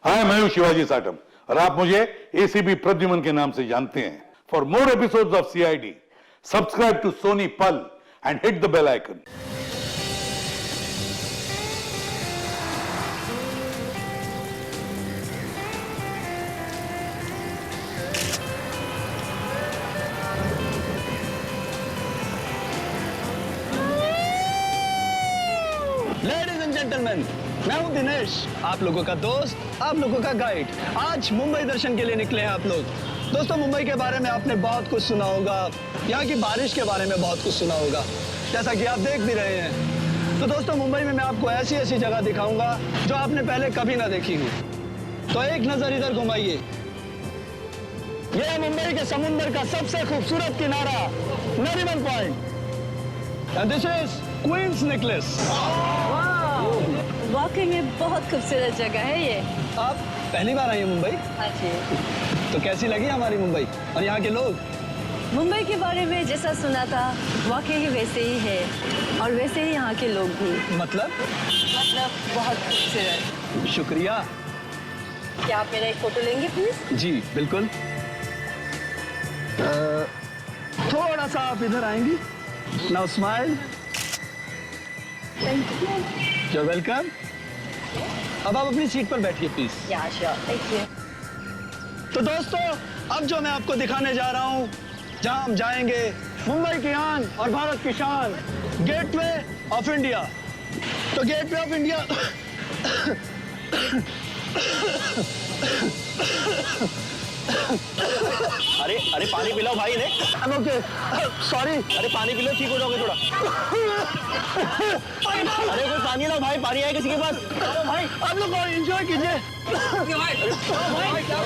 हाय, मैं हूं शिवाजी साटम और आप मुझे एसीपी प्रद्युमन के नाम से जानते हैं। For more episodes of CID, subscribe to Sony Pal and hit the bell icon. Ladies and gentleman, मैं हूं दिनेश, आप लोगों का दोस्त, आप लोगों का गाइड। आज मुंबई दर्शन के लिए निकले हैं आप लोग। दोस्तों, मुंबई के बारे में आपने बहुत कुछ सुना होगा, यहाँ की बारिश के बारे में बहुत कुछ सुना होगा, जैसा कि आप देख भी रहे हैं। तो दोस्तों, मुंबई में मैं आपको ऐसी ऐसी जगह दिखाऊंगा जो आपने पहले कभी ना देखी हो। तो एक नजर इधर घुमाइए। यह है मुंबई के समुंदर का सबसे खूबसूरत किनारा, Nariman Point. And this is Queen's Necklace. वाकई में बहुत खूबसूरत जगह है ये। आप पहली बार आई हैं मुंबई? हाँ जी। तो कैसी लगी हमारी मुंबई और यहाँ के लोग? मुंबई के बारे में जैसा सुना था वाकई ही वैसे ही है, और वैसे ही यहाँ के लोग भी। मतलब बहुत खूबसूरत। शुक्रिया। क्या आप मेरा एक फोटो लेंगे प्लीज? जी बिल्कुल। थोड़ा सा आप इधर आएंगी। Now smile. Thank you. You're welcome. अब आप अपनी सीट पर बैठिए प्लीज। या श्योर, थैंक यू। तो दोस्तों, अब जो मैं आपको दिखाने जा रहा हूँ, जहाँ हम जाएंगे मुंबई की आन और भारत की शान, गेटवे ऑफ इंडिया। तो गेटवे ऑफ इंडिया अरे अरे पानी पिलाओ भाई ने। Okay, sorry. अरे पानी पिलाओ, ठीक हो जाओगे थोड़ा। अरे कोई पानी लाओ भाई, पानी है किसी के पास? भाई आप लोग एंजॉय कीजिए।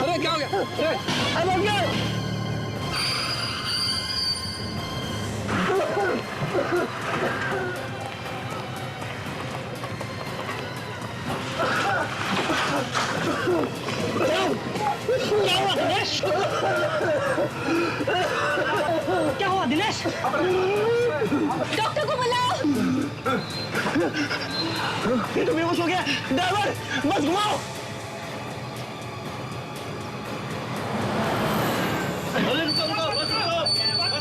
अरे क्या हो गया? क्या हुआ दिनेश? डॉक्टर को बुलाओ। ये तो बेहोश हो गया। ड्राइवर बस घुमाओ।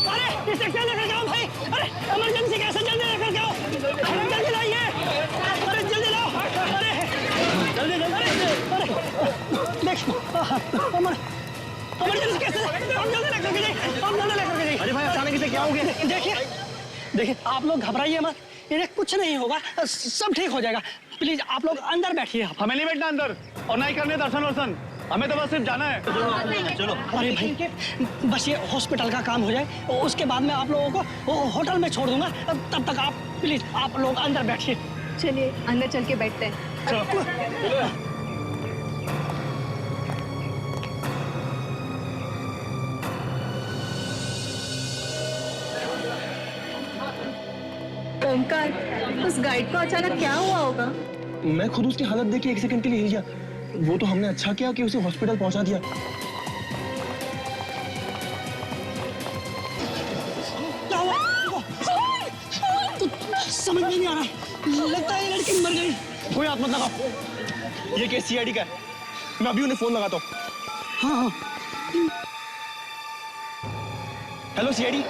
अरे इसे क्या लेकर जाओ भाई? अरे इमरजेंसी कैसे, जल्दी लेकर जाओ। जल्दी लाइए। अरे जल्दी लाओ। अरे जल्दी जल्दी। देख इमरजेंसी कैसे, हम जल्दी लेकर के जाइए, हम जल्दी लेकर के जाइए। अरे भाई अचानक से क्या हो गया? देखिए आप लोग घबराइए मत, इन्हें कुछ नहीं होगा, सब ठीक हो जाएगा। प्लीज आप लोग अंदर बैठिए। हमें नहीं बैठना अंदर और ना ही करने दर्शन वर्शन, हमें तो बस सिर्फ जाना है। चलो। अरे भाई बस ये हॉस्पिटल का काम हो जाए, उसके बाद मैं आप लोगों को होटल में छोड़ दूंगा। तब तक आप प्लीज आप लोग अंदर बैठिए। चलिए अंदर चल के बैठते हैं। ओमकार, उस गाइड को अचानक क्या हुआ होगा? मैं खुद उसकी हालत देख के एक सेकंड के लिए हिल गया। वो तो हमने अच्छा किया कि उसे हॉस्पिटल पहुंचा दिया। क्या हुआ? तो समझ में नहीं आ रहा, लगता है ये लड़की मर गई। कोई हाथ मत लगाओ, ये केस सीआईडी का है। मैं अभी उन्हें फोन लगाता हूँ। हाँ। Hello CID.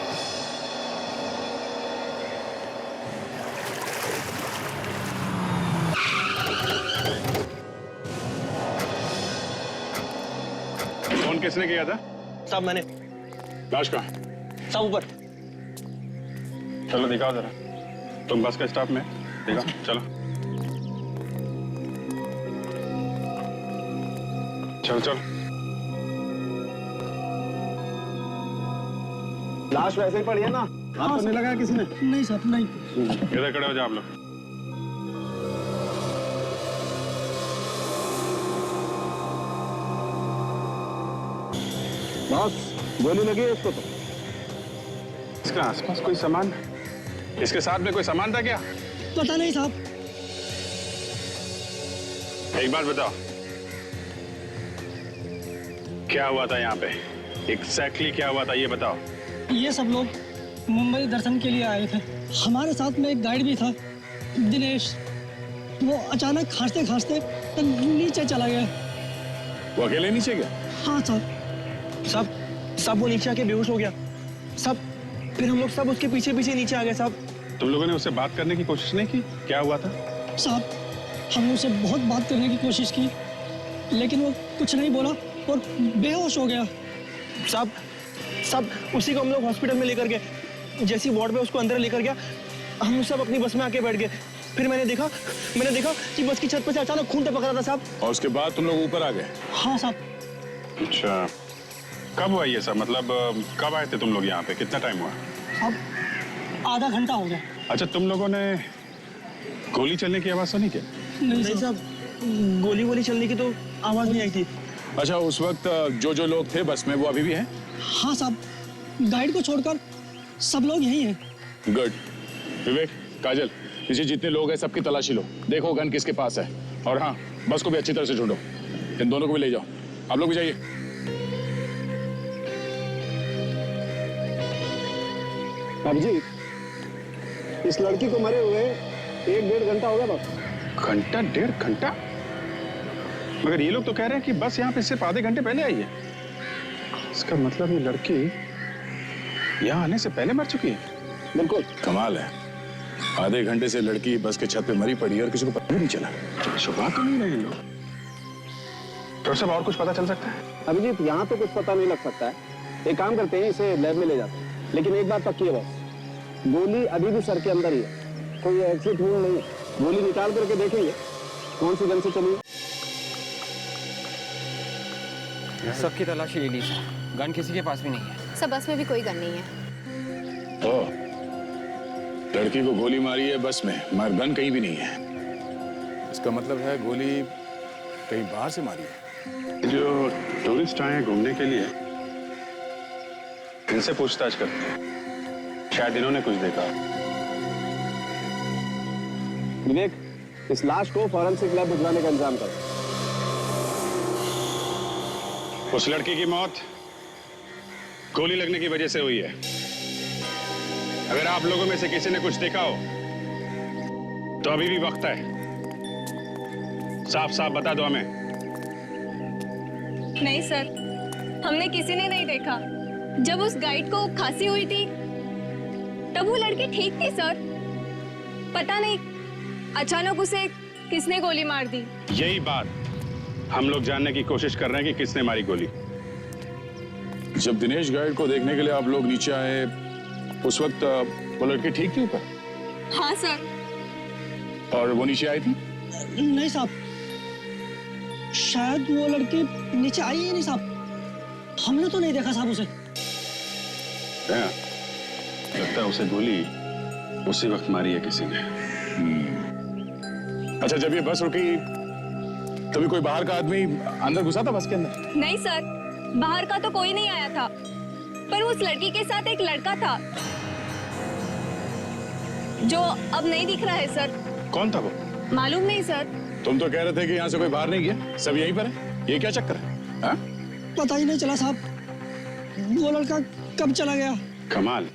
फोन किसने किया था? साहब मैंने। लाश कहाँ? साहब ऊपर। चलो दिखाओ जरा। तुम बस के स्टाफ में दिखाओ, चलो चल चल। लाश वैसे ही पड़ी है ना? हाथ तो नहीं लगाया किसी ने? नहीं साहब नहीं। इधर खड़े हो जाओ आप लोग। बॉस गोली लगी है इसको तो। इसके आसपास कोई सामान, इसके साथ में कोई सामान था क्या? पता नहीं साहब। एक बात बताओ, क्या हुआ था यहाँ पे? एग्जैक्टली क्या हुआ था ये बताओ। ये सब लोग मुंबई दर्शन के लिए आए थे। हमारे साथ में एक गाइड भी था, दिनेश। वो अचानक खांसते खांसते नीचे चला गया। वो अकेले नीचे गया? हाँ साहब। साहब वो नीचे आके बेहोश हो गया साहब। फिर हम लोग सब उसके पीछे पीछे नीचे आ गए साहब। तुम लोगों ने उससे बात करने की कोशिश नहीं की? क्या हुआ था? साहब हमने उससे बहुत बात करने की कोशिश की, लेकिन वो कुछ नहीं बोला और बेहोश हो गया। साहब उसी को हम लोग हॉस्पिटल में लेकर गए। जैसी वार्ड में उसको अंदर लेकर गया, हम सब अपनी बस में आके बैठ गए। फिर मैंने देखा कि बस की छत पर से अचानक खून टपक रहा था साहब। और उसके बाद तुम लोग ऊपर आ गए? हाँ साहब। अच्छा, कब हुआ ये सब? मतलब कब आए थे तुम लोग यहाँ पे? कितना टाइम हुआ? साहब आधा घंटा हो गया। अच्छा, तुम लोगों ने गोली चलने की आवाज सुनी क्या? नहीं नहीं साहब। साहब, गोली चलने की तो आवाज नहीं आई थी। अच्छा, उस वक्त जो लोग थे बस में वो अभी भी हैं? हाँ साहब, गाइड को छोड़कर सब लोग यही हैं। गुड। विवेक, काजल, पीछे जितने लोग हैं सबकी तलाशी लो, देखो गन किसके पास है। और हाँ, बस को भी अच्छी तरह से ढूंढो। इन दोनों को भी ले जाओ। आप लोग भी जाइए। जी, इस लड़की को मरे हुए 1-1.5 घंटा हो गया बस। घंटा, 1.5 घंटा? मगर ये लोग तो कह रहे हैं कि बस यहाँ पे सिर्फ आधे घंटे पहले आई है। इसका मतलब ये लड़की यहाँ आने से पहले मर चुकी है। बिल्कुल। कमाल है, आधे घंटे से लड़की बस के छत पे मरी पड़ी है और किसी को पता भी नहीं चला। शुरुआत तो नहीं रहे लोग। तो सब और कुछ पता चल सकता है? अभिजीत, यहाँ तो कुछ पता नहीं लग सकता है। एक काम करते हैं, इसे लैब में ले जाते हैं। लेकिन एक बात पक्की है बस, गोली अभी भी सर के अंदर ही है। कोई एग्जिट रूल नहीं है। गोली निकाल करके देखेंगे कौन सी गन से चली। सबकी तलाशी ले ली सर, गन किसी के पास भी नहीं है। सब बस में भी कोई गन नहीं है। ओह, लड़की को गोली मारी है बस में, मगर गन कहीं भी नहीं है। इसका मतलब है गोली कहीं बाहर से मारी है। जो टूरिस्ट आए हैं घूमने के लिए, इनसे पूछताछ करते हैं, शायद इन्होंने कुछ देखा। विवेक, इस लाश को फॉरेंसिक लैब भिजवाने का इंतजाम करो। उस लड़की की मौत गोली लगने की वजह से हुई है। अगर आप लोगों में से किसी ने कुछ देखा हो तो अभी भी वक्त है। साफ साफ बता दो हमें। नहीं सर, हमने किसी ने नहीं देखा। जब उस गाइड को खांसी हुई थी तब वो लड़की ठीक थी सर। पता नहीं अचानक उसे किसने गोली मार दी। यही बात हम लोग जानने की कोशिश कर रहे हैं कि किसने मारी गोली। जब दिनेश गाइड को देखने के लिए आप लोग नीचे आए, उस वक्त वो लड़की ठीक थी ऊपर? हाँ सर। और वो नीचे आई थी? नहीं साहब, शायद वो लड़की नीचे आई ही नहीं साहब। हमने तो नहीं देखा साहब उसे। हाँ, लगता है उसे गोली उसी वक्त मारी है किसी ने। अच्छा, जब ये बस रुकी तभी कोई बाहर का आदमी अंदर घुसा था बस के अंदर? नहीं सर, बाहर का तो कोई नहीं आया था, पर उस लड़की के साथ एक लड़का था जो अब नहीं दिख रहा है सर। कौन था वो? मालूम नहीं सर। तुम तो कह रहे थे कि यहाँ से कोई बाहर नहीं गया, सब यहीं पर है। ये क्या चक्कर है? हाँ? पता ही नहीं चला साहब, वो लड़का कब चला गया। कमाल।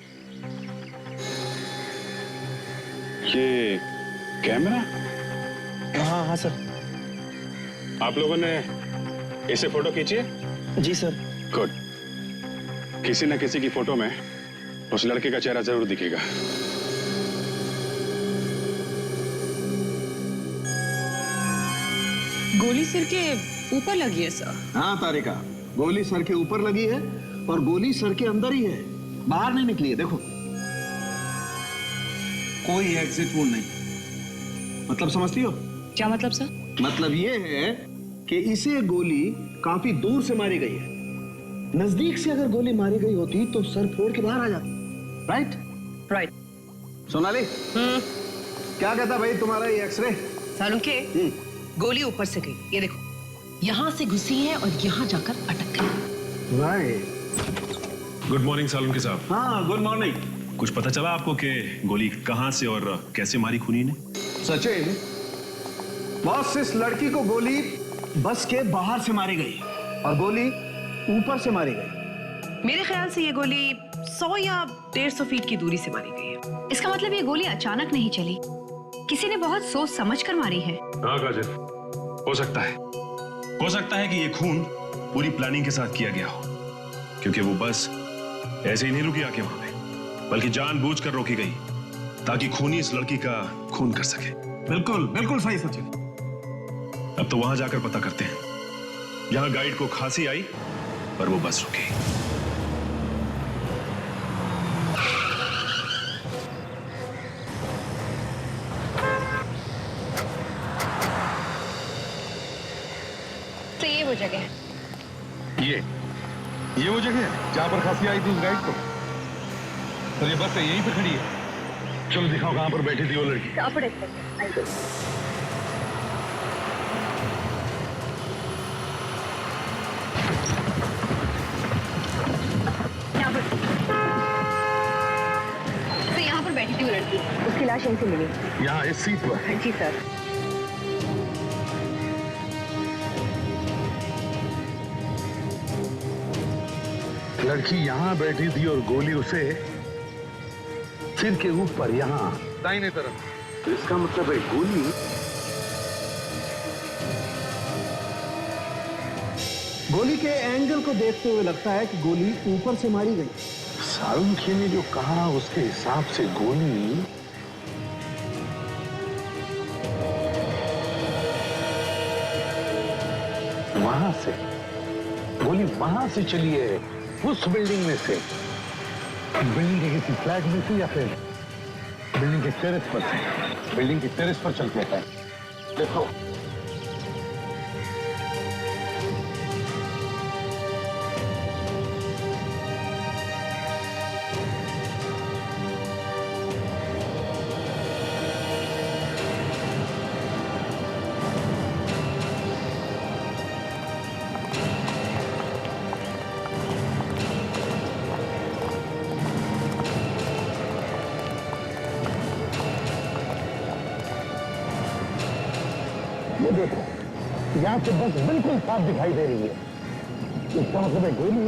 ये कैमरा? हाँ सर। आप लोगों ने इसे फोटो खींची है? जी सर। गुड। किसी न किसी की फोटो में उस लड़के का चेहरा जरूर दिखेगा। गोली सिर के ऊपर लगी है सर। हाँ तारिका, गोली सर के ऊपर लगी है और गोली सर के अंदर ही है, बाहर नहीं निकली है। देखो, कोई एग्जिट वोन नहीं। मतलब समझती हो? क्या मतलब सर? मतलब ये है कि इसे गोली काफी दूर से मारी गई है। नजदीक से अगर गोली मारी गई होती तो सर फोड़ के बाहर आ जाती। राइट? राइट। सोनाली, क्या कहता भाई तुम्हारा ये एक्सरे? सालू के गोली ऊपर से गई, ये देखो, यहाँ से घुसी है और यहाँ जाकर अटक गई। राइट। गुड मॉर्निंग सालुंके साहब। हाँ, गुड मॉर्निंग। कुछ पता चला आपको कि गोली कहाँ से और कैसे मारी खूनी ने? सचिन, बॉस, इस लड़की को गोली बस के बाहर से मारी गई और गोली ऊपर से मारी गई। मेरे ख्याल से ये गोली 100 या 150 फीट की दूरी से मारी गई है। इसका मतलब ये गोली अचानक नहीं चली, किसी ने बहुत सोच समझ कर मारी है। हाँ काजल, हो सकता है। हो सकता है कि ये खून पूरी प्लानिंग के साथ किया गया हो, क्योंकि वो बस ऐसे ही नहीं रुकी आके वहां पे, बल्कि जानबूझकर रोकी गई ताकि खूनी इस लड़की का खून कर सके। बिल्कुल बिल्कुल सही सचिन। अब तो वहां जाकर पता करते हैं। यहां गाइड को खांसी आई पर वो बस रुकी। तो ये वो जगह है। ये वो जगह है जहां पर खांसी आई थी उस गाइड को। तो ये बस यहीं पे खड़ी है। चलो दिखाओ कहां पर बैठी थी वो लड़की। यहाँ पर बैठी थी वो लड़की, उसकी लाश यहीं से मिली। यहाँ इस सीट पर? जी सर। लड़की यहाँ बैठी थी और गोली उसे सिर के ऊपर यहाँ दाहिने तरफ। तो इसका मतलब है गोली गोली के एंगल को देखते हुए लगता है कि गोली ऊपर से मारी गई। सालुंखे ने जो कहा उसके हिसाब से गोली वहां से, गोली वहां से चली है, उस बिल्डिंग में से, बिल्डिंग के किसी फ्लैट में से या फिर बिल्डिंग के टेरेस पर से। बिल्डिंग के टेरेस पर चलते हैं। देखो ये देखो, यहाँ से बस बिल्कुल साफ दिखाई दे रही है। इसका मतलब है गोली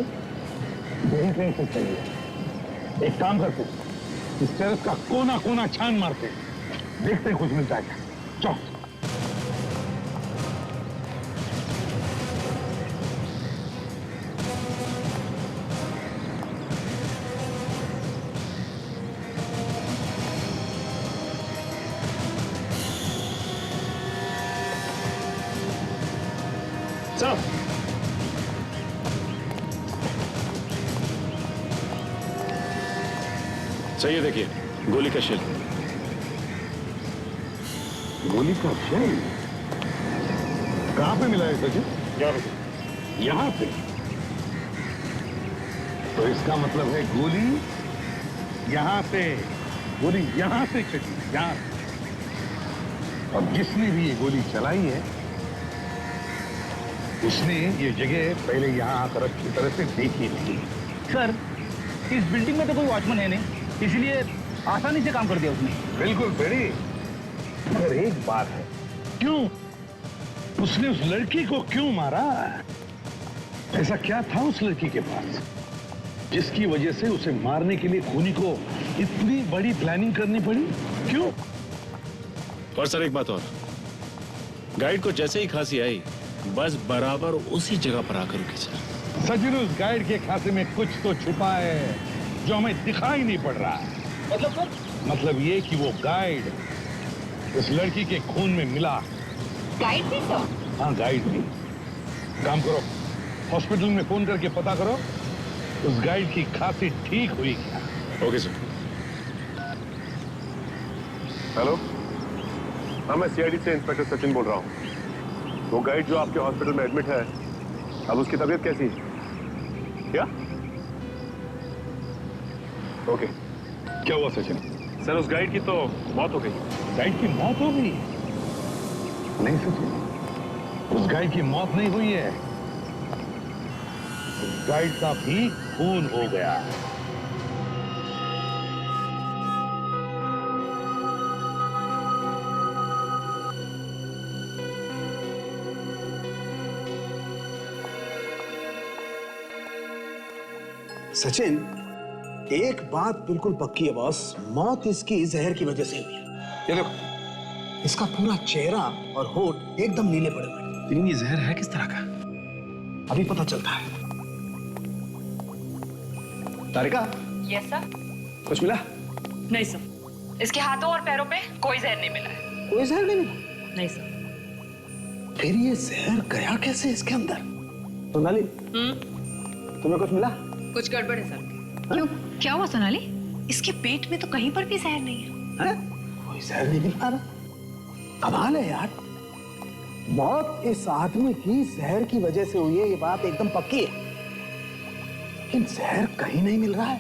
यही कहीं से चली है। एक काम करते, इस टेरेस का कोना कोना छान मारते, देखते हैं कुछ मिलता है क्या। चलो। चाहिए देखिए, गोली का शेल। गोली का शेल कहां पे मिला है सचिन? यहाँ पे। तो इसका मतलब है गोली यहां से, गोली यहां से चली, यहां। और जिसने भी ये गोली चलाई है उसने ये जगह पहले यहां आकर अच्छी तरह से देखी थी। सर, इस बिल्डिंग में तो कोई वॉचमैन है नहीं, इसलिए आसानी से काम कर दिया उसने। बिल्कुल बेड़ी, मगर एक बात है, क्यों उसने उस लड़की को क्यों मारा? ऐसा क्या था उस लड़की के पास जिसकी वजह से उसे मारने के लिए खूनी को इतनी बड़ी प्लानिंग करनी पड़ी? क्यों? और सर एक बात और, गाइड को जैसे ही खांसी आई बस बराबर उसी जगह पर आकर रुकी सर। सचिन, उस गाइड के खाते में कुछ तो छुपा है जो हमें दिखाई नहीं पड़ रहा है। मतलब ये कि वो गाइड उस लड़की के खून में मिला। गाइड भी तो? हाँ, गाइड भी। काम करो, हॉस्पिटल में फोन करके पता करो उस गाइड की खांसी ठीक हुई क्या। Okay sir. हेलो, हाँ मैं सीआईडी से इंस्पेक्टर सचिन बोल रहा हूँ। वो गाइड जो आपके हॉस्पिटल में एडमिट है, अब उसकी तबीयत कैसी है? क्या? ओके। क्या हुआ सचिन? सर, उस गाइड की तो मौत हो गई। गाइड की मौत हो गई? नहीं सचिन, उस गाइड की मौत नहीं हुई है, उस गाइड का भी खून हो गया। सचिन, एक बात बिल्कुल पक्की है बॉस, मौत इसकी जहर की वजह से हुई है। ये देखो, इसका पूरा चेहरा और होठ एकदम नीले पड़े हुए हैं। लेकिन ये जहर है किस तरह का? अभी पता चलता है। तारिका, यस सर। कुछ मिला? नहीं सर, इसके हाथों और पैरों पे कोई जहर नहीं मिला है। कोई जहर नहीं मिला? नहीं सर। फिर ये जहर गया कैसे इसके अंदर? सोनाली, तुम्हें कुछ मिला? कुछ गड़बड़ है सर। क्यों, क्या हुआ सोनाली? इसके पेट में तो कहीं पर भी जहर नहीं है। हैं? कोई जहर नहीं मिल पा रहा। कमाल है यार, मौत इस आदमी की जहर की वजह से हुई है, ये बात एकदम पक्की है। लेकिन जहर कहीं नहीं मिल रहा है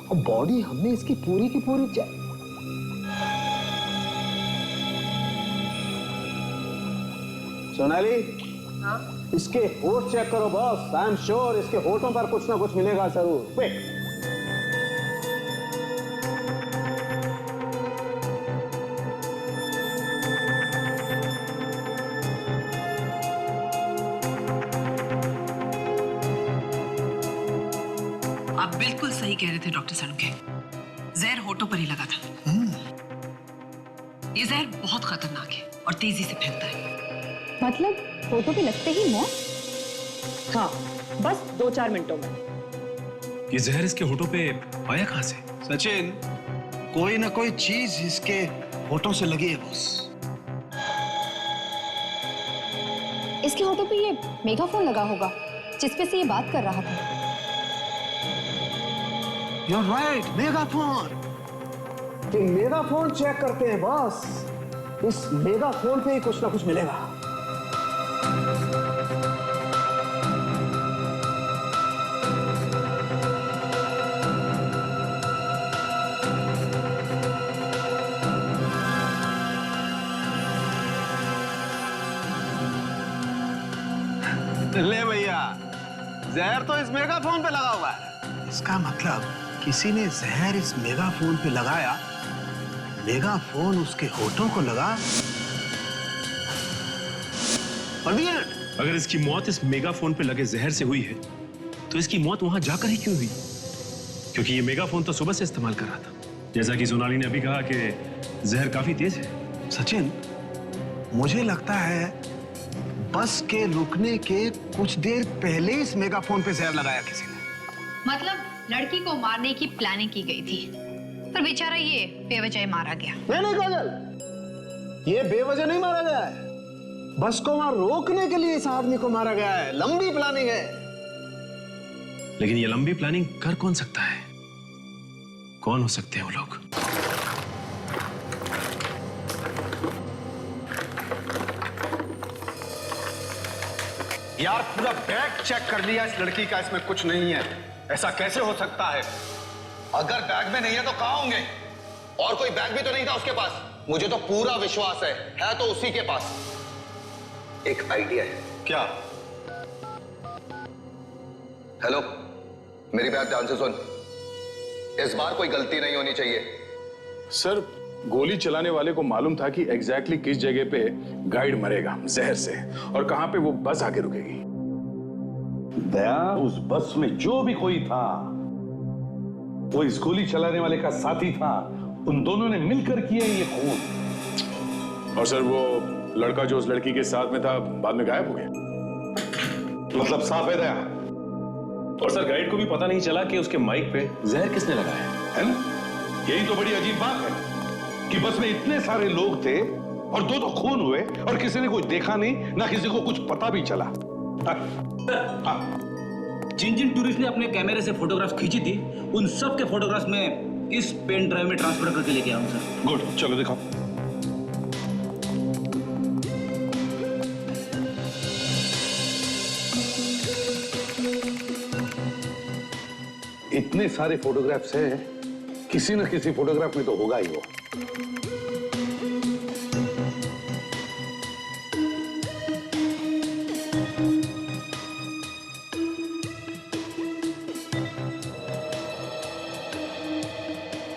और बॉडी हमने इसकी पूरी की पूरी चेक। सोनाली, हाँ? इसके होठ चेक करो बॉस। आई एम श्योर इसके होठों पर कुछ ना कुछ मिलेगा जरूर। क्विक। आप बिल्कुल सही कह रहे थे डॉक्टर सड़ुके, जहर होठों पर ही लगा था। ये जहर बहुत खतरनाक है और तेजी से फैलता है। मतलब होठों पे लगते ही मौत? हाँ, बस 2-4 मिनटों में। ये जहर इसके होठों पे आया कहां से? सचिन, कोई ना कोई चीज इसके होठों से लगी है बॉस। इसके होठों पे ये मेगाफोन लगा होगा जिसपे से ये बात कर रहा था। You're right, megaphone. ये मेगाफोन चेक करते हैं बॉस। इस मेगाफोन पे ही कुछ ना कुछ मिलेगा। ले भैया, जहर तो इस मेगाफोन पे लगा हुआ है। इसका मतलब किसी ने जहर इस मेगाफोन पे लगाया, मेगाफोन उसके होठों को लगा और the end। अगर इसकी मौत इस मेगाफोन पे लगे जहर से हुई है तो इसकी मौत वहां जाकर ही क्यों हुई? क्योंकि ये मेगाफोन तो सुबह से इस्तेमाल कर रहा था। जैसा कि सोनाली ने अभी कहा कि जहर काफी तेज है। सचिन, मुझे लगता है बस के रुकने के कुछ देर पहले इस मेगाफोन पे जहर लगाया किसी ने। मतलब लड़की को मारने की प्लानिंग की गई थी, पर बेचारा ये बेवजह मारा गया। नहीं काजल, ये बेवजह नहीं मारा गया है। बस को वहां रोकने के लिए इस आदमी को मारा गया है। लंबी प्लानिंग है। लेकिन ये लंबी प्लानिंग कर कौन सकता है? कौन हो सकते हैं वो लोग? यार पूरा बैग चेक कर लिया इस लड़की का, इसमें कुछ नहीं है। ऐसा कैसे हो सकता है? अगर बैग में नहीं है तो कहां होंगे? और कोई बैग भी तो नहीं था उसके पास। मुझे तो पूरा विश्वास है तो उसी के पास। एक आइडिया है। क्या? हेलो, मेरी बात ध्यान से सुन। इस बार कोई गलती नहीं होनी चाहिए। सर, गोली चलाने वाले को मालूम था कि एग्जैक्टली किस जगह पे गाइड मरेगा जहर से और कहां पे वो बस आके रुकेगी। दया, उस बस में जो भी कोई था वो इस गोली चलाने वाले का साथी था। उन दोनों ने मिलकर किया ये खून। और सर, वो लड़का जो उस लड़की के साथ में था बाद में गायब हो गया। मतलब साफ है दया। और सर, गाइड को भी पता नहीं चला कि उसके माइक पे जहर किसने लगाया है ना? यही तो बड़ी अजीब बात है कि बस में इतने सारे लोग थे और दो खून हुए और किसी ने कुछ देखा नहीं, ना किसी को कुछ पता भी चला। जिन जिन टूरिस्ट ने अपने कैमरे से फोटोग्राफ खींची थी, उन सब के फोटोग्राफ में इस पेन ड्राइव में ट्रांसफर करके लेके आऊं सर। गुड, चलो दिखाओ। इतने सारे फोटोग्राफ्स हैं, किसी न किसी फोटोग्राफ में तो होगा ही वो।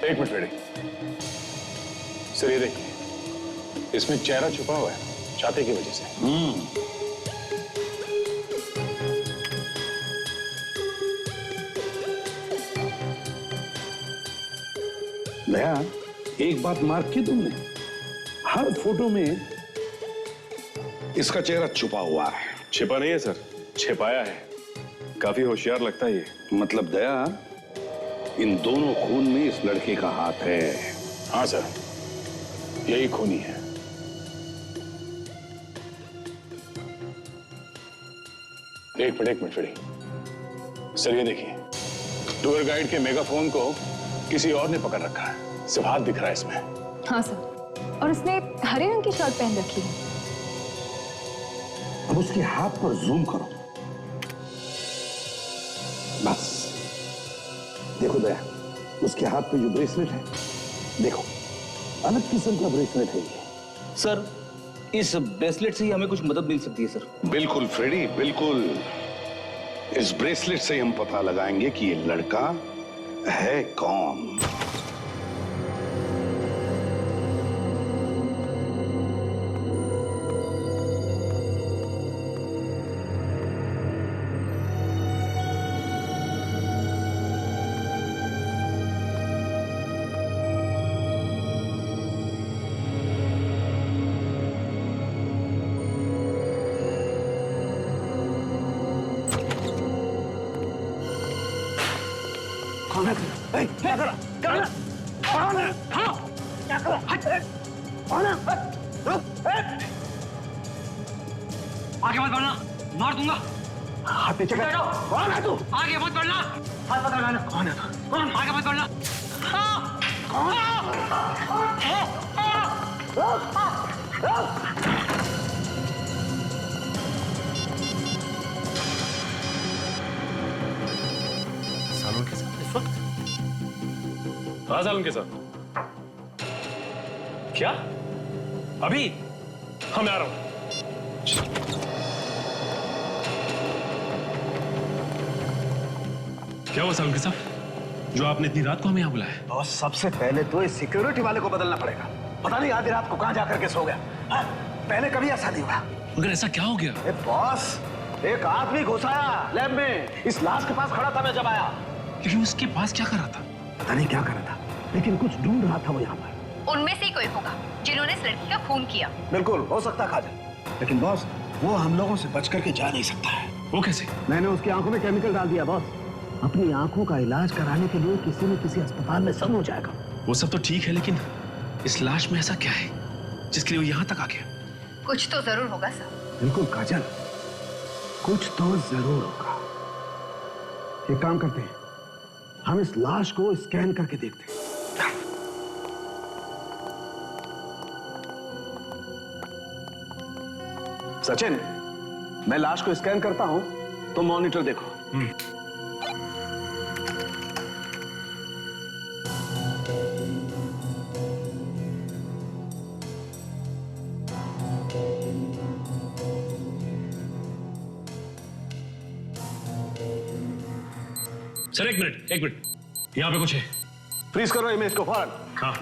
एक मिनट रेडी। सर, ये देखिए, इसमें चेहरा छुपा हुआ है छाते की वजह से। दया, एक बात मार्क की तुमने, हर फोटो में इसका चेहरा छुपा हुआ है। छिपा नहीं है सर, छिपाया है। काफी होशियार लगता है ये। मतलब दया, इन दोनों खून में इस लड़के का हाथ है। हाँ सर, यही खूनी है। एक मिनट फ्रेडी। सर ये देखिए, टूर गाइड के मेगाफोन को किसी और ने पकड़ रखा है। सिर्फ हाथ दिख रहा है इसमें। हाँ सर, और उसने हरे रंग की शर्ट पहन रखी है। अब उसके हाथ पर जूम करो। बस देखो दया, उसके हाथ पे जो ब्रेसलेट है, देखो अलग किस्म का ब्रेसलेट है ये। सर, इस ब्रेसलेट से ही हमें कुछ मदद मिल सकती है सर। बिल्कुल फ्रेडी, बिल्कुल। इस ब्रेसलेट से हम पता लगाएंगे कि ये लड़का है कौन। क्या करा? कौन है? हाँ, क्या करा? कौन है? आगे मत बढ़ना, मार दूंगा। हाथ पीछे कर। कौन है तू? आगे मत बढ़ना। हाथ पकड़ना। कौन है तू? कौन? आगे मत बढ़ना। सालों के साथ इस वक्त? हाँ, सालों के साथ। क्या? अभी? हाँ, मैं आ रहा हूं। क्या हुआ सालों के साथ, जो आपने इतनी रात को हमें यहाँ बुलाया? और सबसे पहले तो इस सिक्योरिटी वाले को बदलना पड़ेगा। पता नहीं आधी रात को कहां जाकर के सो गया। हाँ? पहले कभी ऐसा नहीं हुआ। मगर ऐसा क्या हो गया? बॉस, एक आदमी घुसाया लैब में। इस लाश के पास खड़ा था मैं जब आया। लेकिन उसके पास क्या कर रहा था? पता नहीं क्या कर रहा था, लेकिन कुछ ढूंढ रहा था वो यहाँ पर। उनमें से ही कोई होगा जिन्होंने इस लड़की का खून किया। बिल्कुल हो सकता काजल, लेकिन बॉस वो हम लोगों से बच करके जा नहीं सकता है। वो कैसे? मैंने उसकी आंखों में केमिकल डाल दिया बॉस। अपनी आंखों का इलाज कराने के लिए किसी न किसी अस्पताल में सब हो जाएगा। वो सब तो ठीक है, लेकिन इस लाश में ऐसा क्या है जिसके लिए वो यहाँ तक आ गया? कुछ तो जरूर होगा सर। बिल्कुल काजल, कुछ तो जरूर होगा। एक काम करते हैं, हम इस लाश को स्कैन करके देखते हैं। सचिन, मैं लाश को स्कैन करता हूं, तो मॉनिटर देखो। सर एक मिनट, यहाँ पे कुछ है। फ्रीज करो इमेज को फौरन। हाँ,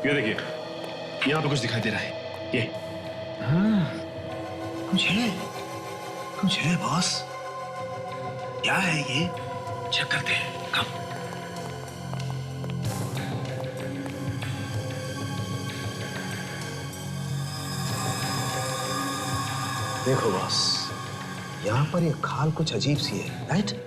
ये देखिए, यहाँ पे कुछ दिखाई दे रहा है। ये हाँ, कुछ है बॉस। क्या है ये? चेक करते हैं। कम। देखो बॉस, यहाँ पर ये खाल कुछ अजीब सी है, राइट?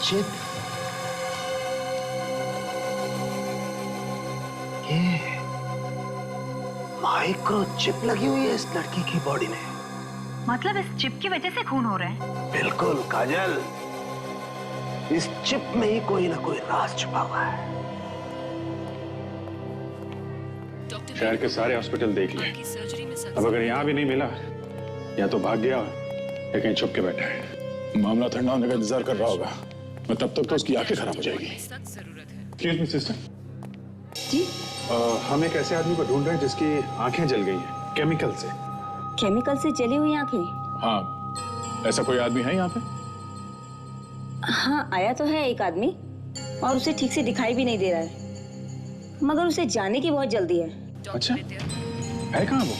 चिप, ये माइक्रो चिप लगी हुई है इस लड़की की बॉडी में। मतलब इस चिप की वजह से खून हो रहा है? बिल्कुल काजल, इस चिप में ही कोई ना कोई राज छुपा हुआ है। शहर के सारे हॉस्पिटल देख लिए, अब अगर यहाँ भी नहीं मिला, या तो भाग गया या कहीं छुप के बैठा है। मामला ठंडा होने का इंतजार कर रहा होगा, मैं तब तक तो उसकी आंखें खराब हो जाएगी। एक्सक्यूज मी सिस्टर जी, हम एक ऐसे आदमी को ढूंढ रहे हैं जिसकी आंखें जल गई हैं केमिकल से। केमिकल से जली हुई आंखें? हाँ, ऐसा कोई आदमी है यहाँ पे? हाँ, आया तो है एक आदमी और उसे ठीक से दिखाई भी नहीं दे रहा है, मगर उसे जाने की बहुत जल्दी है। अच्छा, है कहाँ वो?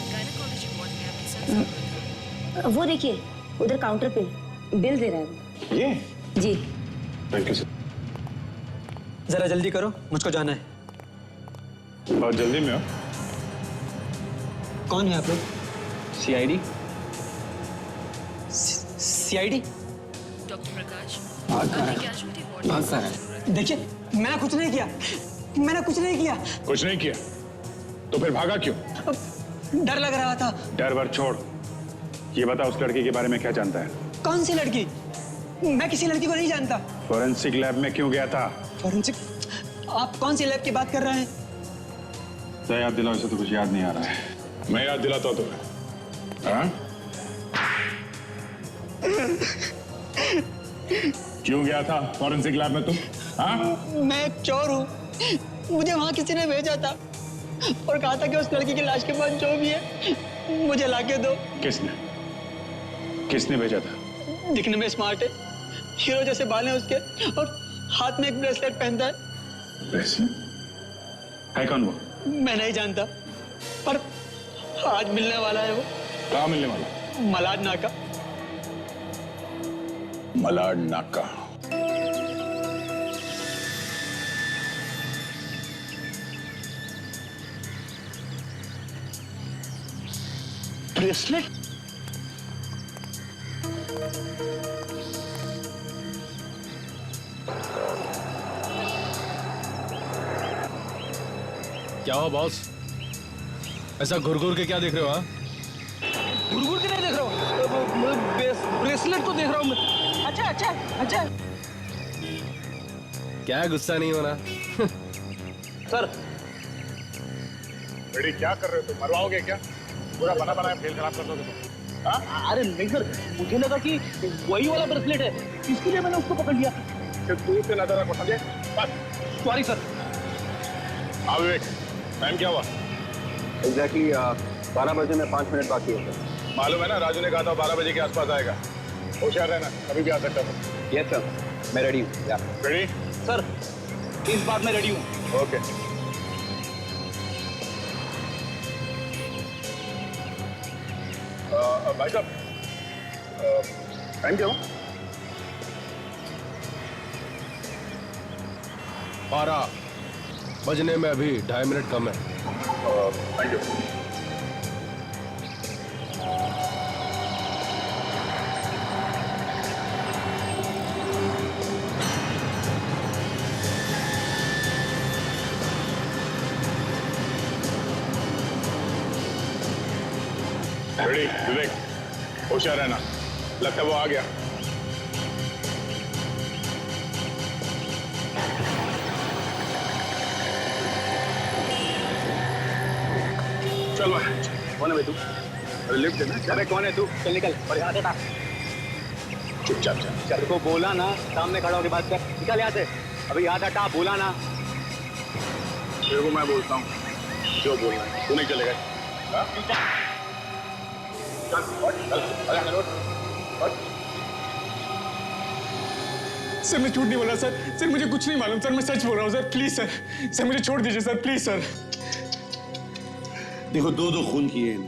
वो देखिए उधर काउंटर पे बिल दे रहा है वो। ये? जी। Thank you sir. जरा जल्दी करो, मुझको जाना है। बहुत जल्दी में हो? कौन है आप लोग? सीआईडी। सीआईडी? डॉक्टर प्रकाश हाँ सर। देखिए मैंने कुछ नहीं किया, मैंने कुछ नहीं किया। कुछ नहीं किया तो फिर भागा क्यों? डर लग रहा था। डर वर छोड़, ये बता उस लड़की के बारे में क्या जानता है? कौन सी लड़की? मैं किसी लड़की को नहीं जानता। फोरेंसिक लैब में क्यों गया था? फोरेंसिक? आप कौन सी लैब की बात कर रहे हैं? याद दिलाओ, इसे तो कुछ याद नहीं आ रहा है। मैं याद दिलाता हूँ तुम्हें। हाँ? क्यों गया था फोरेंसिक लैब में तुम? हाँ? मैं एक चोर हूँ, मुझे वहाँ किसी ने भेजा था और कहा था कि उस लड़की की लाश के पास जो भी है मुझे लाके दो। किसने? किसने भेजा था? दिखने में स्मार्ट है, हीरो जैसे बाल हैं उसके और हाथ में एक ब्रेसलेट पहनता है। ब्रेसलेट? है कौन वो? मैं नहीं जानता, पर आज मिलने वाला है वो। कहाँ मिलने वाला? मलाड नाका। मलाड नाका। ब्रेसलेट? क्या हुआ बॉस? ऐसा घुर के क्या देख रहे हो? हाँ, घुर के नहीं देख रहा हूँ, ब्रेसलेट को देख रहा हूँ मैं। अच्छा अच्छा अच्छा। क्या गुस्सा नहीं होना? सर बेटी क्या कर रहे हो तुम? मरवाओगे क्या? पूरा बना बनाया खेल खराब कर दोगे तुम। हाँ? अरे नहीं सर, मुझे लगा कि वही वाला ब्रेसलेट है, इसलिए मैंने उसको पकड़ लिया। सिर्फ दूर से नजर रखो, समझे? बस। Sorry sir. हाँ विवेक, टाइम क्या हुआ? एग्जैक्टली 12 बजे में 5 मिनट बाकी है सर। मालूम है ना, राजू ने कहा था 12 बजे के आसपास आएगा। होशियार रहना, कभी भी आ सकता है। यस सर, मैं रेडी हूँ। रेडी? सर इस बार मैं रेडी हूँ। ओके। भाई साहब, टाइम क्या हुआ? 12 बजने में अभी 2.5 मिनट कम है। Thank you. रेडी विवेक, होशियार रहना, लगता है वो आ गया। चल भाई, कौन है भाई तू? अरे लिफ्ट देना। अरे कौन है तू? चल निकल और यहाँ से चुपचाप चल। तेरे को बोला ना सामने खड़ा होकर बात कर, निकल यहाँ से। अभी याद हटा, बोला ना। तेरे को मैं बोलता हूँ जो बोलना है, तू नहीं चलेगा। हाँ? चल, चल, अरे उठ, उठ। सर मैं झूठ नहीं बोल रहा सर, सर मुझे कुछ नहीं मालूम सर, मैं सच बोल रहा हूँ सर, प्लीज सर, सर मुझे छोड़ दीजिए सर, प्लीज सर। देखो 2 खून किए हैं,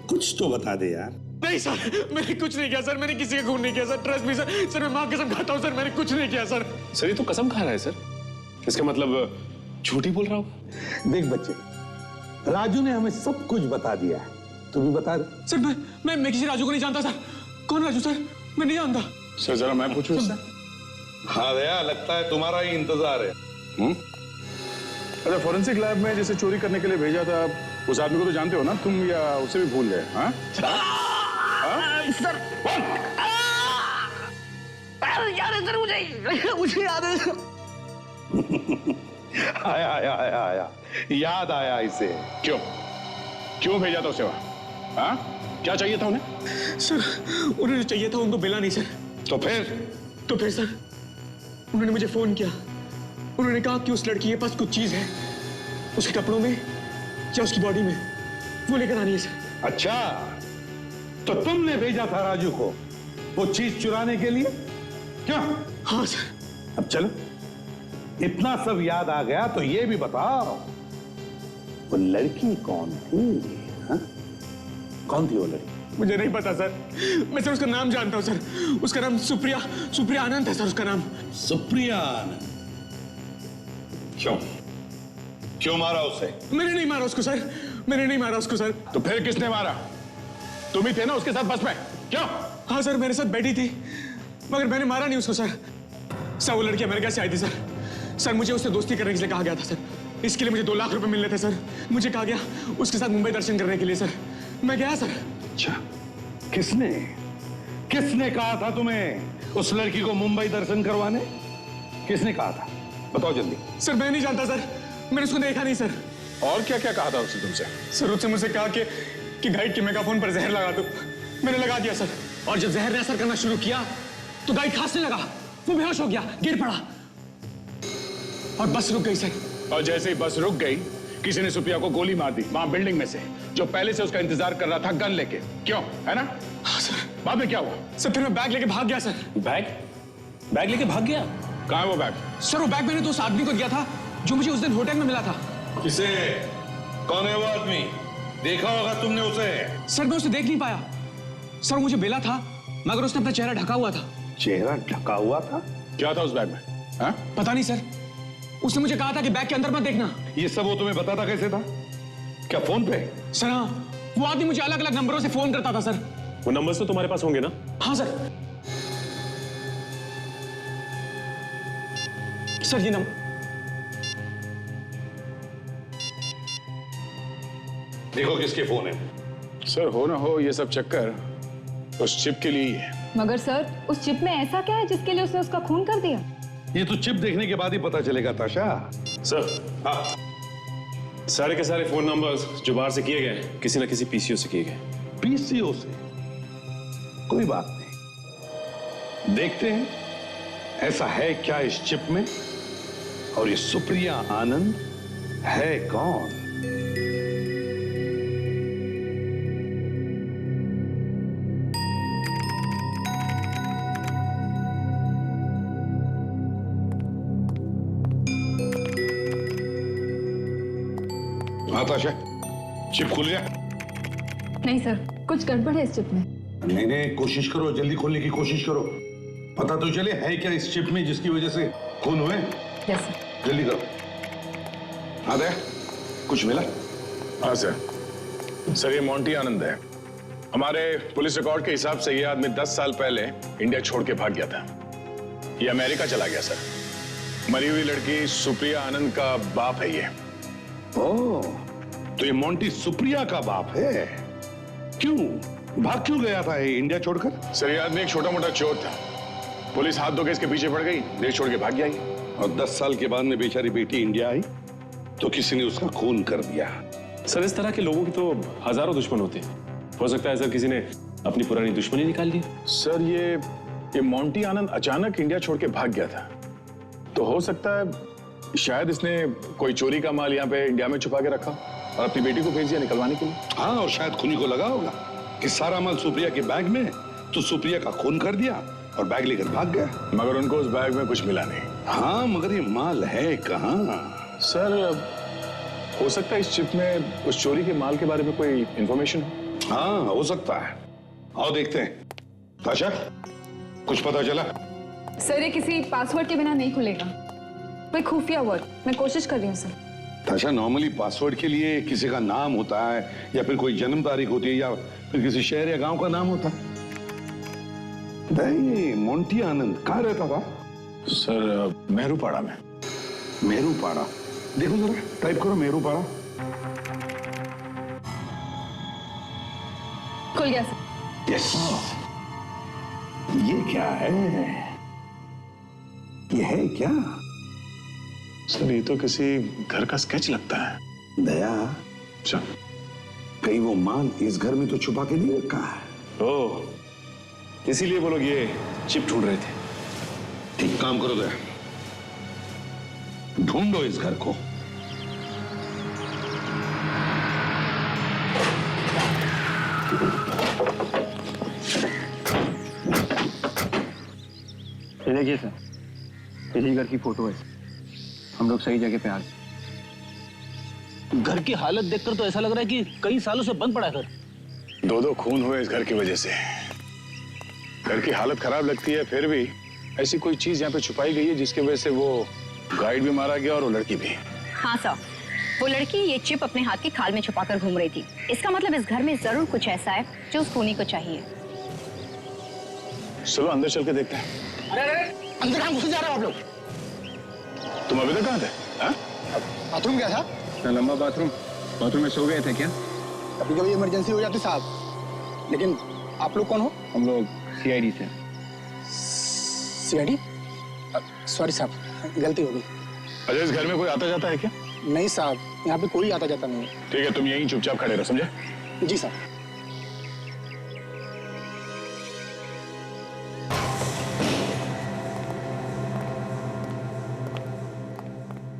कुछ तो बता दे यार। नहीं सर, मैंने कुछ नहीं किया सर, मैंने किसी का खून नहीं किया sir, trust me sir, sir मैं माँ कसम खाता हूँ सर, मैंने कुछ नहीं किया सर। सर ये तो कसम खा रहा है सर, इसका मतलब झूठ ही बोल रहा होगा। देख बच्चे, राजू ने हमें सब कुछ बता दिया है, तू भी बता दे। सर मैं किसी राजू को नहीं जानता सर। कौन राजू सर? मैं नहीं जानता सर। जरा मैं पूछूं इससे? हाँ दया, लगता है तुम्हारा ही इंतजार है। अच्छा, फोरेंसिक लैब में जैसे चोरी करने के लिए भेजा था, उस आदमी को तो जानते हो ना तुम, या उसे भी भूल गए? हाँ सर याद है सर, मुझे याद है। आया याद आया इसे। क्यों भेजा था उसे वहां? हाँ, क्या चाहिए था उन्हें? सर उन्हें जो चाहिए था उनको मिला नहीं सर। तो फिर सर उन्होंने मुझे फोन किया, उन्होंने कहा कि उस लड़की के पास कुछ चीज है, उसके कपड़ों में या उसकी बॉडी में, वो लेकर आनी है सर। अच्छा, तो तुमने भेजा था राजू को वो चीज चुराने के लिए? क्यों? हाँ सर। अब चलो, इतना सब याद आ गया तो ये भी बताओ, वो लड़की कौन थी? हाँ? कौन थी वो लड़की? मुझे नहीं पता सर, मैं सर उसका नाम जानता हूँ सर, उसका नाम सुप्रिया सुप्रिया आनंद है सर उसका नाम। सुप्रिया आनंद? क्यों? क्यों मारा उसे? मैंने नहीं मारा उसको सर, मैंने नहीं मारा उसको सर। तो फिर किसने मारा? तुम ही थे ना उसके साथ बस में, क्यों? हाँ सर, मेरे साथ बैठी थी, मगर मैंने मारा नहीं उसको सर। सर वो लड़की अमेरिका से आई थी सर। सर मुझे उससे दोस्ती करने के लिए कहा गया था सर, इसके लिए मुझे 2 लाख रुपए मिलने थे सर। मुझे कहा गया उसके साथ मुंबई दर्शन करने के लिए सर, मैं गया सर। अच्छा, किसने किसने कहा था तुम्हें उस लड़की को मुंबई दर्शन करवाने? किसने कहा था? बताओ जल्दी। सर मैं नहीं जानता सर, मैंने उसको देखा नहीं सर। और क्या क्या कहा था उसने तुमसे? सर उसने मुझसे कहा कि गाइड के मेगाफोन पर जहर लगा दो। मैंने लगा दिया सर, और जब जहर ने असर करना शुरू किया तो गाइड खांसने लगा, वो बेहोश हो गया, गिर पड़ा और बस रुक गई सर। और जैसे ही बस रुक गई, किसी ने सुप्रिया को गोली मार दी वहां बिल्डिंग में से, जो पहले से उसका इंतजार कर रहा था गन लेके। क्यों, है ना? हाँ सर। बाद में क्या हुआ? सर फिर मैं बैग लेके भाग गया सर। बैग लेके भाग गया? कहाँ है वो बैग? सर वो बैग मैंने तो उस आदमी को दिया था जो मुझे उस दिन होटल में मिला था। किसे? कौन है वो आदमी? देखा होगा तुमने उसे? सर मैं उसे देख नहीं पाया सर, मुझे मिला था मगर उसने अपना चेहरा ढका हुआ था। चेहरा ढका हुआ था? क्या था उस बैग में? हा? पता नहीं सर, उसने मुझे कहा था कि बैग के अंदर मत देखना। ये सब वो तुम्हें बताता कैसे था? क्या फोन पे? सर हाँ, वो आदमी मुझे अलग अलग नंबरों से फोन करता था सर। वो नंबर्स तो तुम्हारे पास होंगे ना? हाँ सर। सर ये नंबर। देखो किसके फोन है। सर हो ना हो ये सब चक्कर उस चिप के लिए ही है। मगर सर उस चिप में ऐसा क्या है जिसके लिए उसने उसका खून कर दिया? ये तो चिप देखने के बाद ही पता चलेगा ताशा। सर, हाँ, सारे के सारे फोन नंबर्स जो बाहर से किए गए किसी ना किसी पीसीओ से किए गए। पीसीओ से? कोई बात नहीं, देखते हैं ऐसा है क्या इस चिप में, और ये सुप्रिया आनंद है कौन? ताशा, चिप खुल गया? नहीं सर, कुछ गड़बड़ है इस चिप में। नहीं, कोशिश करो, जल्दी खोलने की कोशिश करो, पता तो चले है क्या इस चिप में जिसकी वजह से खून हुए। Yes sir. जल्दी करो। हाँ दे, कुछ मिला? हाँ सर। सर ये मोंटी आनंद है। हमारे पुलिस रिकॉर्ड के हिसाब से ये आदमी 10 साल पहले इंडिया छोड़ के भाग गया था। ये अमेरिका चला गया सर। मरी हुई लड़की सुप्रिया आनंद का बाप है ये। ओह, तो ये मोंटी सुप्रिया का बाप है। क्यों भाग क्यों गया था ये इंडिया छोड़कर? सर ये आदमी एक छोटा मोटा चोर था, पुलिस हाथ धो के इसके पीछे पड़ गई, देश छोड़ के भाग गया ये। और 10 साल के बाद में बेचारी बेटी इंडिया आई तो किसी ने उसका खून कर दिया। सर इस तरह के लोगों की तो हजारों दुश्मन होते हैं, हो सकता है सर किसी ने अपनी पुरानी दुश्मनी निकाल दी। सर ये मोंटी आनंद अचानक इंडिया छोड़ के भाग गया था, तो हो सकता है शायद इसने कोई चोरी का माल यहाँ पे इंडिया में छुपा के रखा और अपनी बेटी को भेज दिया निकलवाने के लिए। हाँ, और शायद खूनी को लगा होगा कि सारा माल सुप्रिया के बैग में, तो सुप्रिया का खून कर दिया और बैग लेकर भाग गया। मगर उनको उस बैग में कुछ मिला नहीं। हाँ, मगर ये माल है कहाँ? सर हो सकता है इस चिप में उस चोरी के माल के बारे में कोई इंफॉर्मेशन हो। हाँ, हो सकता है। आओ देखते हैं। ताशा, कुछ पता चला? सर ये किसी पासवर्ड के बिना नहीं खुलेगा, कोई खुफिया वर्ड। मैं कोशिश कर रही हूँ सर। ताशा, नॉर्मली पासवर्ड के लिए किसी का नाम होता है या फिर कोई जन्म तारीख होती है या फिर किसी शहर या गांव का नाम होता है। नहीं, मोंटी आनंद कहाँ रहता था? सर मेहरूपाड़ा में। मेहरूपाड़ा? देखो जरा, टाइप करो मेहरूपाड़ा। खुल गया सर। यस। ये क्या है? ये है क्या? सर ये तो किसी घर का स्केच लगता है। दया, अच्छा, कहीं वो माल इस घर में तो छुपा के नहीं रखा है? ओह, इसीलिए वो लोग ये चिप ढूंढ रहे थे। ठीक काम करो दया, ढूंढो इस घर को। ये देखिए सर, इसी घर की फोटो है। हम लोग सही जगह पे आ गए। घर की हालत देखकर तो ऐसा लग रहा है कि कई सालों से बंद पड़ा है घर। दो खून हुए इस घर की वजह से। घर की हालत खराब लगती है, फिर भी ऐसी कोई चीज यहाँ पे छुपाई गई है जिसकी वजह से वो गाइड भी मारा गया और वो लड़की भी। हाँ सर, वो लड़की ये चिप अपने हाथ की खाल में छुपाकर घूम रही थी। इसका मतलब इस घर में जरूर कुछ ऐसा है जो उस खूनी को चाहिए। चलो अंदर चल के देखते हैं। अरे अंदर कहाँ घुस जा रहे हो आप लोग? तुम अभी तक कहाँ थे? बाथरूम क्या था? इतना लंबा बाथरूम में सो गए थे क्या? कभी कभी इमरजेंसी हो जाती साहब। लेकिन आप लोग कौन हो? हम लोग सीआईडी से। सीआईडी? सॉरी साहब, गलती हो गई। अच्छा, इस घर में कोई आता जाता है क्या? नहीं साहब, यहाँ पे कोई आता जाता नहीं है। ठीक है, तुम यहीं चुपचाप खड़े रहो, समझे? जी साहब।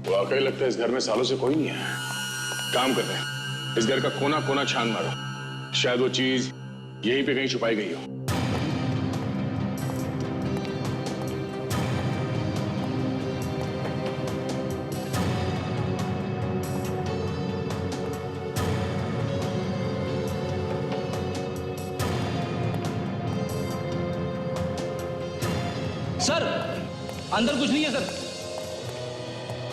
वाकई लगता है इस घर में सालों से कोई नहीं है। काम करते हैं, इस घर का कोना कोना छान मारो, शायद वो चीज यहीं पे कहीं छुपाई गई हो। सर, अंदर कुछ नहीं है सर।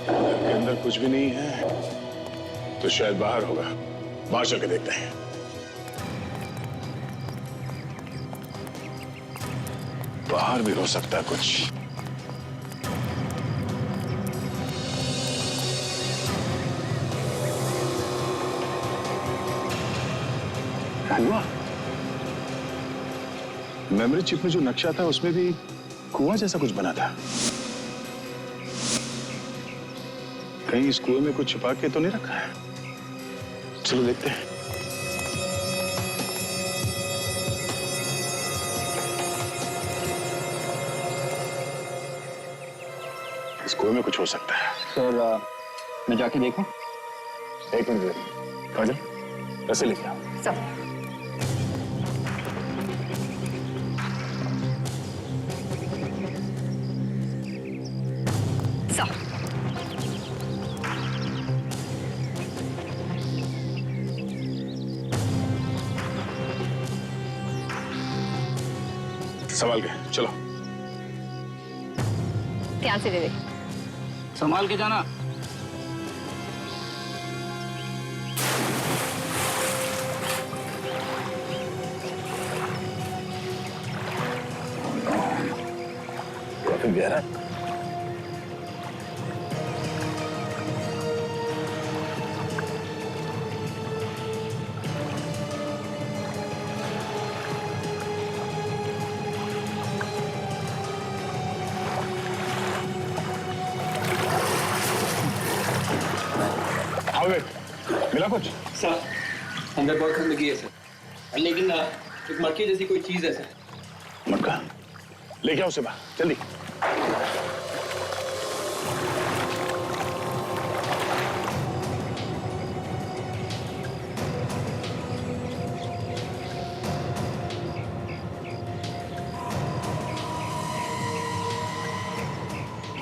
के अंदर कुछ भी नहीं है तो शायद बाहर होगा। बाहर चल के देखते हैं। बाहर भी हो सकता है कुछ। कुआं। मेमोरी चिप में जो नक्शा था उसमें भी कुआं जैसा कुछ बना था। कहीं इस कुएं में कुछ छुपा के तो नहीं रखा है? चलो देखते हैं। इस कुएं में कुछ हो सकता है। सर, मैं जाके देखूं? एक मिनट, काजल, ऐसे लेके आओ। सर, संभाल के चलो। ध्यान से दे दे। संभाल के जाना। काफी गहरा है। मिला कुछ? सर, अंदर बहुत गंदगी है सर, लेकिन एक मक्खी जैसी कोई चीज है सर। मटका लेके आओ उसे बाहर, जल्दी।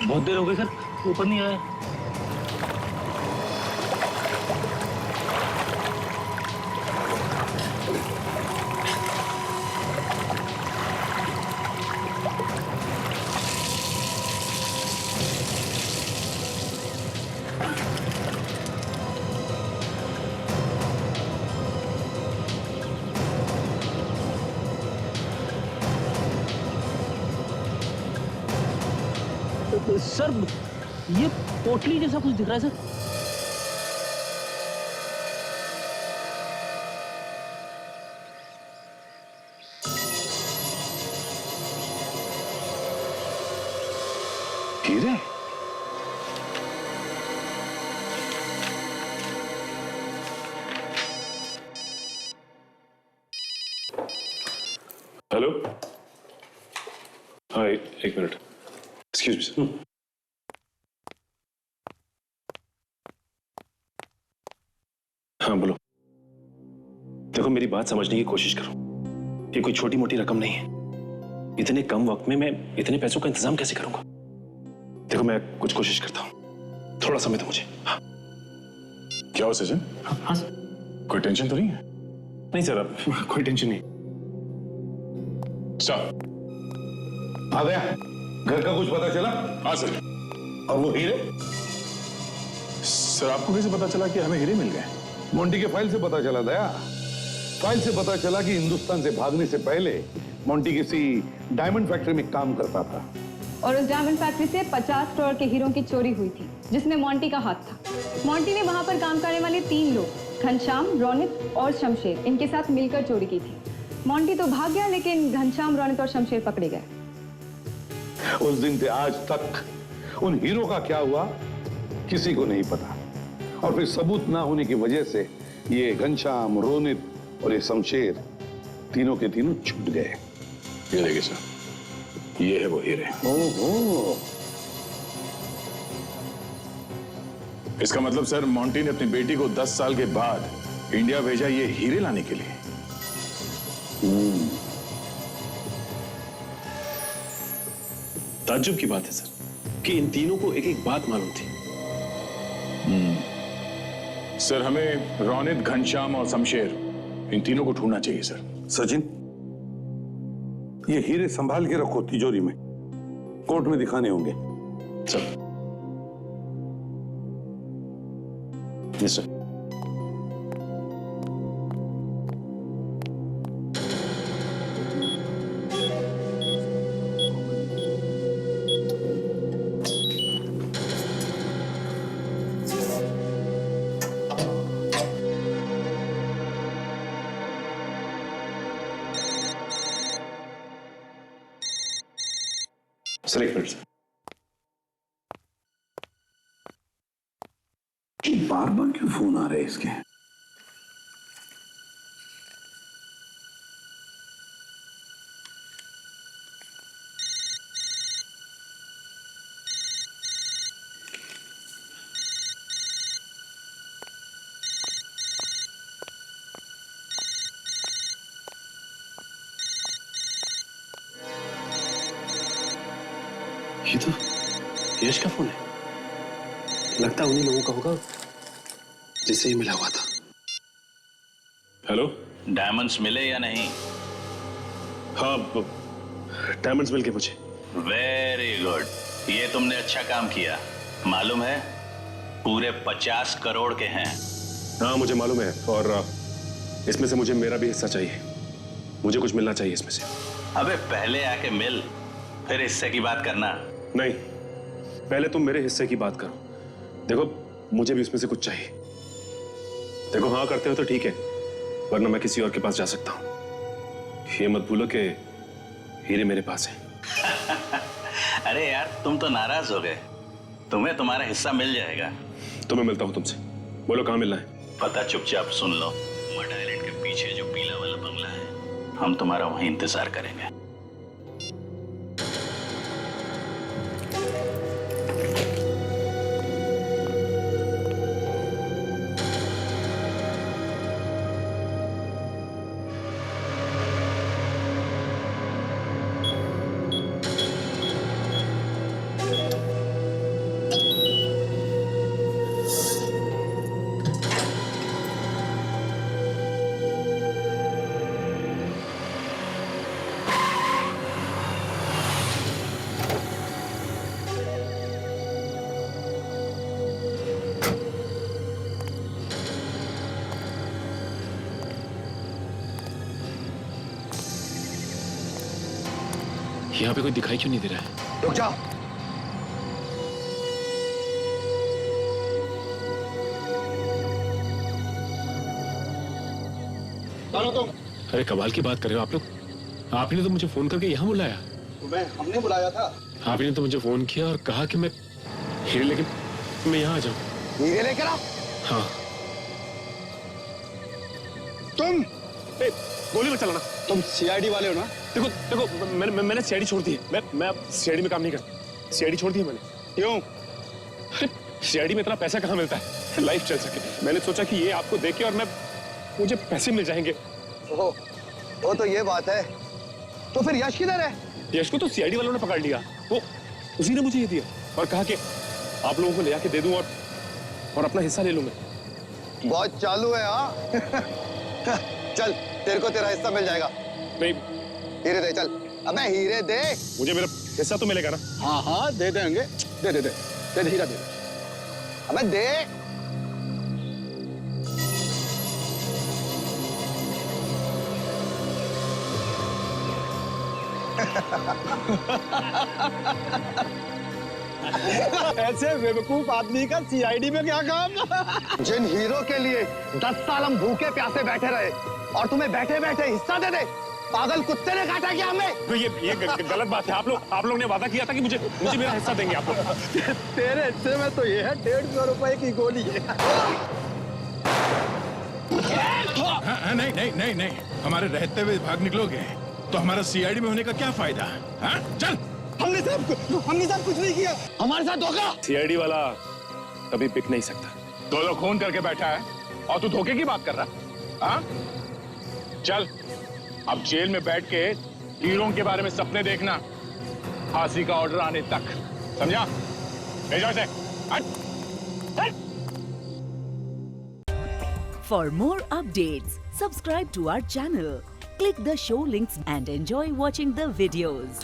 बहुत देर हो गई सर, ऊपर नहीं आया। सर, ये पोटली जैसा कुछ दिख रहा है सर। हीरे? हेलो, हाँ एक मिनट, एक्सक्यूज मी सर। हाँ बोलो। देखो, मेरी बात समझने की कोशिश करो। ये कोई छोटी मोटी रकम नहीं है। इतने कम वक्त में मैं इतने पैसों का इंतजाम कैसे करूंगा? देखो मैं कुछ कोशिश करता हूँ, थोड़ा समय दो मुझे। हाँ। क्या हो सचिन? हाँ सर। कोई टेंशन तो नहीं है? नहीं सर, अब कोई टेंशन नहीं। आ गया? घर का कुछ पता चला? हाँ सर। और वो हीरे? सर आपको कैसे पता चला कि हमें हीरे मिल गए? मोंटी के फाइल से पता चला दया। फाइल से पता चला कि हिंदुस्तान से भागने से पहले मोंटी किसी डायमंड फैक्ट्री में काम करता था और उस डायमंड फैक्ट्री से 50 करोड़ के हीरों की चोरी हुई थी, जिसमें मोंटी का हाथ था। मोंटी ने वहां पर काम करने वाले 3 लोग, घनश्याम, रोनित और शमशेर, इनके साथ मिलकर चोरी की थी। मोंटी तो भाग गया, लेकिन घनश्याम, रोनित और शमशेर पकड़े गए। उस दिन से आज तक उन हीरो का क्या हुआ किसी को नहीं पता, और फिर सबूत ना होने की वजह से ये घनश्याम, रोनित और ये शमशेर तीनों के तीनों छूट गए। ये देखिए सर, ये है वो हीरे। ओहो। इसका मतलब सर मोंटी ने अपनी बेटी को 10 साल के बाद इंडिया भेजा ये हीरे लाने के लिए। ताज्जुब की बात है सर कि इन तीनों को एक एक बात मालूम थी। सर हमें रोनित, घनश्याम और शमशेर, इन तीनों को ढूंढना चाहिए सर। सचिन, ये हीरे संभाल के रखो तिजोरी में, कोर्ट में दिखाने होंगे। सर। Yes sir. सर एक मिनट सर। बार बार क्यों फोन आ रहे हैं इसके? ये तो यश का फोन है। लगता है उन्हीं लोगों का होगा जिससे ही मिला हुआ था। हेलो, डायमंड्स मिले या नहीं? हाँ, डायमंड्स मिल गए मुझे। वेरी गुड, ये तुमने अच्छा काम किया। मालूम है पूरे 50 करोड़ के हैं। हाँ मुझे मालूम है, और इसमें से मुझे मेरा भी हिस्सा चाहिए। मुझे कुछ मिलना चाहिए इसमें से। अबे पहले आके मिल, फिर हिस्से की बात करना। नहीं, पहले तुम मेरे हिस्से की बात करो। देखो मुझे भी उसमें से कुछ चाहिए। देखो हाँ करते हो तो ठीक है, वरना मैं किसी और के पास जा सकता हूं। ये मत भूलो कि हीरे मेरे पास है। अरे यार तुम तो नाराज हो गए, तुम्हें तुम्हारा हिस्सा मिल जाएगा। तो मैं मिलता हूं तुमसे, बोलो कहां मिलना है? पता चुपचाप सुन लो, मड आइलैंड के पीछे जो पीला वाला बंगला है, हम तुम्हारा वहीं इंतजार करेंगे। यहाँ पे कोई दिखाई क्यों नहीं दे रहा है? रुक जाओ। तुम अरे कमाल की बात कर रहे हो आप लोग। आपने तो मुझे फोन करके यहाँ बुलाया। तुम्हें हमने बुलाया था। आपने तो मुझे फोन किया और कहा कि मैं हीरे लेके मैं यहाँ आ जाऊँ। हीरे लेकर आओ? हाँ। तुम गोली मत चलाना। तुम सीआईडी वाले हो ना? देखो देखो मैंने सीआईडी छोड़ दी है। मैं अब सीआईडी में काम नहीं करता। सीआईडी छोड़ दी है मैंने। क्यों? सीआईडी में इतना पैसा कहाँ मिलता है लाइफ चल सके। मैंने सोचा कि ये आपको देके और मुझे पैसे मिल जाएंगे। ओह, वो तो ये बात है। तो फिर यश किधर है? यश को तो सीआईडी वालों ने पकड़ लिया, वो उसी ने मुझे ये दिया और कहा कि आप लोगों को ले आके दे दूं और अपना हिस्सा ले लूं मैं। बहुत चालू है हाँ। चल तेरे को तेरा हिस्सा मिल जाएगा। नहीं हीरे दे, चल अबे हीरे दे। मुझे मेरा हिस्सा तो मिलेगा ना? हाँ हाँ दे देंगे, दे दे दे दे हीरा दे। अबे दे। ऐसे बेवकूफ आदमी का सीआईडी में क्या काम? जिन हीरो के लिए 10 साल हम भूखे प्यासे बैठे रहे और तुम्हें बैठे बैठे हिस्सा दे दे, पागल कुत्ते ने काटा क्या हमें? तो ये गलत बात है। आप लोग ने वादा किया था कि मुझे मेरा हिस्सा देंगे आप लोग। तेरे हिस्से में तो ये है 150 रुपए की गोली है। नहीं नहीं नहीं नहीं, हमारे रहते हुए भाग निकलोगे तो हमारा सीआईडी में होने का क्या फायदा? हाँ चल। हमने साहब कुछ नहीं किया, हमारे साथ धोखा। सीआईडी वाला कभी बिक नहीं सकता। 2 लोग खून करके बैठा है और तू धोखे की बात कर रहा है? हाँ चल अब जेल में बैठ के हीरों के बारे में सपने देखना, फांसी का ऑर्डर आने तक, समझा? भेजो इसे। For more updates, subscribe to our channel, click the show links and enjoy watching the videos.